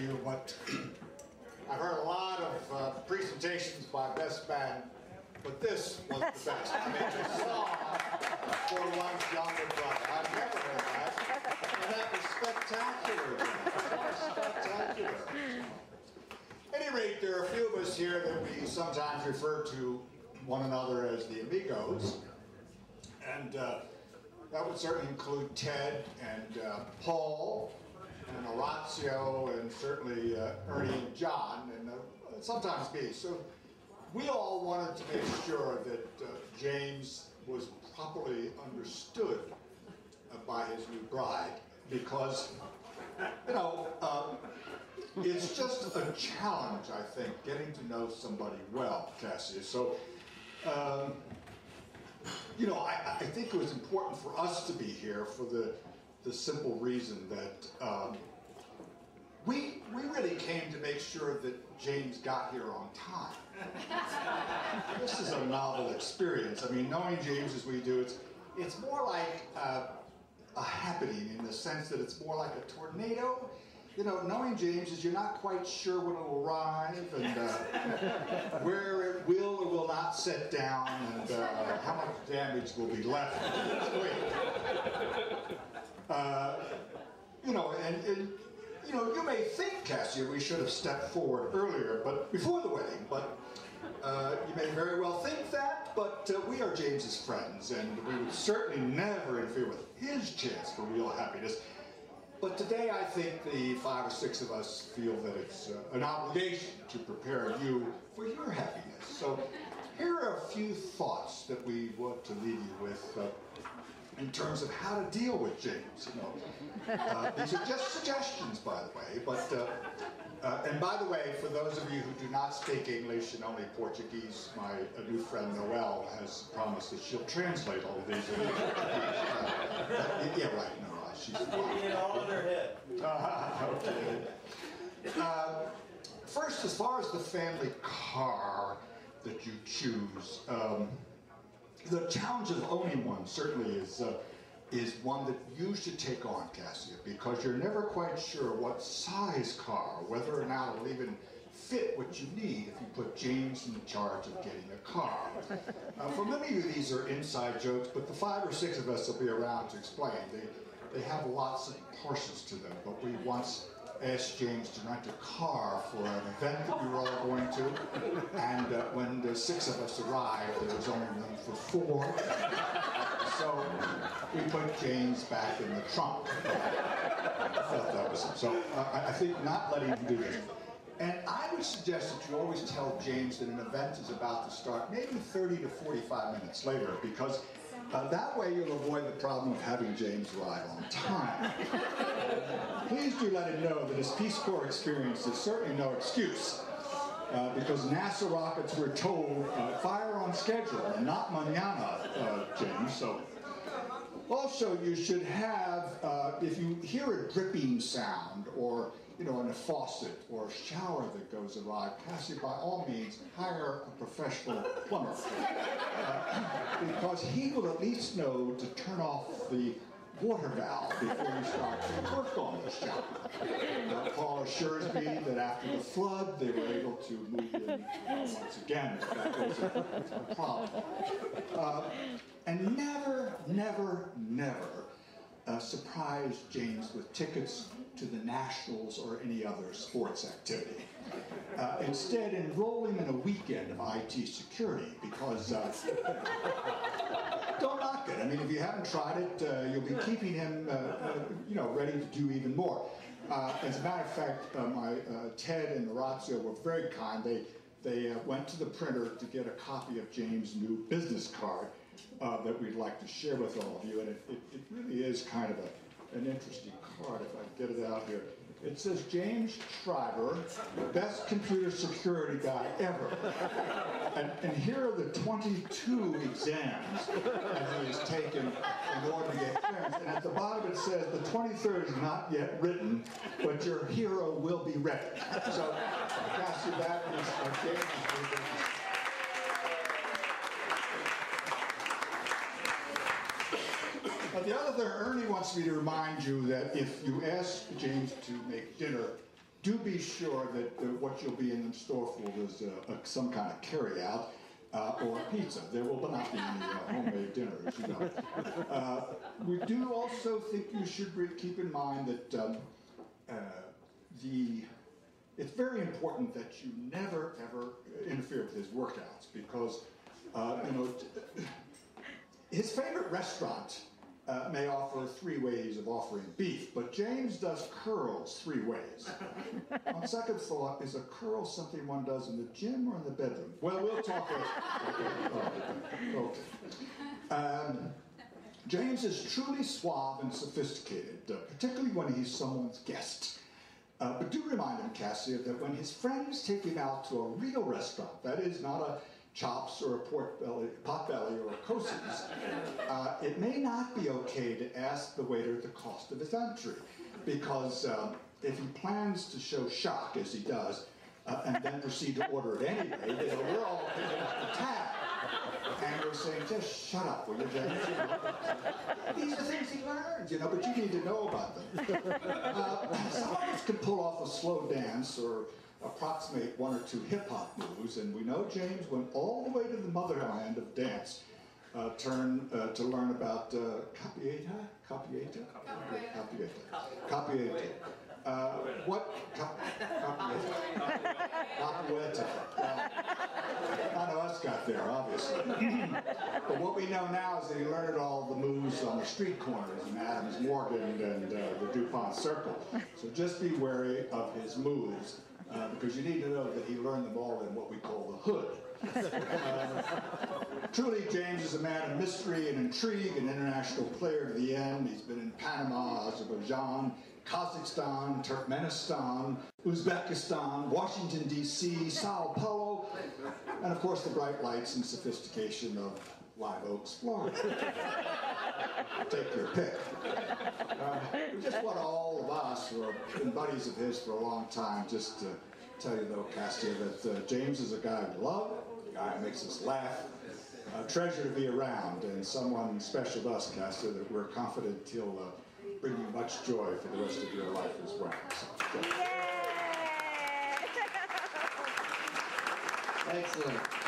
you, but I've heard a lot of presentations by best man, but this was the best. I mean, a song for one's younger brother. I've never heard that. And that was spectacular. Spectacular. At any rate, there are a few of us here that we sometimes refer to one another as the amigos. And that would certainly include Ted and Paul and Horatio and certainly Ernie and John and sometimes me. So we all wanted to make sure that James was properly understood by his new bride because, you know, it's just a challenge, I think, getting to know somebody well, Cassia. So, you know, I think it was important for us to be here for the simple reason that we really came to make sure that James got here on time. This is a novel experience. I mean, knowing James as we do, it's more like a happening in the sense that it's more like a tornado. You know, knowing James is you're not quite sure when it will arrive and where it will or will not set down and how much damage will be left. You know, and you know, you may think, Cassia, we should have stepped forward earlier, but before the wedding. But you may very well think that. But we are James's friends, and we would certainly never interfere with his chance for real happiness. But today, I think the 5 or 6 of us feel that it's an obligation to prepare you for your happiness. So here are a few thoughts that we want to leave you with in terms of how to deal with James. You know, these are just suggestions, by the way. But and by the way, for those of you who do not speak English and only Portuguese, my new friend Noelle has promised that she'll translate all of these. Yeah, right. No. She's in all of their head. Okay. First, as far as the family car that you choose, the challenge of owning one certainly is one that you should take on, Cassia, because you're never quite sure what size car, whether or not it'll even fit what you need if you put James in charge of getting a car. For many of you, these are inside jokes, but the 5 or 6 of us will be around to explain. They have lots of portions to them, but we once asked James to rent a car for an event that we were all going to, and when the 6 of us arrived, there was only room for 4, so we put James back in the trunk. I thought that was it. So I think not letting him do this. And I would suggest that you always tell James that an event is about to start maybe 30 to 45 minutes later, because that way you'll avoid the problem of having James arrive on time. Please do let him know that his Peace Corps experience is certainly no excuse, because NASA rockets were told fire on schedule and not mañana, James. So also you should have, if you hear a dripping sound or in a faucet or a shower that goes awry, Cassia, by all means, hire a professional plumber. Because he will at least know to turn off the water valve before you start to work on the shower. Paul assures me that after the flood, they were able to move in once again. That was a problem. And never, never, never surprise James with tickets to the Nationals or any other sports activity. Instead, enroll him in a weekend of IT security because don't knock it. I mean, if you haven't tried it, you'll be keeping him, ready to do even more. As a matter of fact, my Ted and Horatio were very kind. They went to the printer to get a copy of James' new business card that we'd like to share with all of you, and it really is kind of an interesting card, if I can get it out here. It says, James Schreiber, best computer security guy ever. And here are the 22 exams that he has taken in order to get clearance. And at the bottom it says, the 23rd is not yet written, but your hero will be ready. So, Cassia, that is James' But the other thing, Ernie wants me to remind you that if you ask James to make dinner do be sure that what you'll be in store for is some kind of carry-out or pizza. There will not be any homemade dinners, you know. We do also think you should keep in mind that it's very important that you never, ever interfere with his workouts because, you know, his favorite restaurant may offer 3 ways of offering beef, but James does curls 3 ways. On second thought, is a curl something one does in the gym or in the bedroom? Well, we'll talk okay. James is truly suave and sophisticated, particularly when he's someone's guest. But do remind him, Cassia, that when his friends take him out to a real restaurant, that is not a Chops or a pot belly or a Cosey's, it may not be okay to ask the waiter the cost of his entry, because if he plans to show shock, as he does, and then proceed to order it anyway, you know, we're all picking up the tab. And we're saying, just shut up, will you, James? You know, these are things he learns, you know, but you need to know about them. Some of us can pull off a slow dance or approximate 1 or 2 hip-hop moves, and we know James went all the way to the motherland of dance to learn about capoeira? Capoeira? Capoeira. Capoeira. None of us got there, obviously. But what we know now is that he learned all the moves on the street corners in Adams Morgan and the DuPont Circle. So just be wary of his moves, because you need to know that he learned them all in what we call the hood. Truly, James is a man of mystery and intrigue, an international player to the end. He's been in Panama, Azerbaijan, Kazakhstan, Turkmenistan, Uzbekistan, Washington, D.C., Sao Paulo, and of course the bright lights and sophistication of Live Oaks, Florida. Take your pick. We just want all of us who have been buddies of his for a long time just to tell you, though, Cassia, that James is a guy we love, a guy who makes us laugh, a treasure to be around, and someone special to us, Cassia, that we're confident he'll bring you much joy for the rest of your life as well. So, Excellent.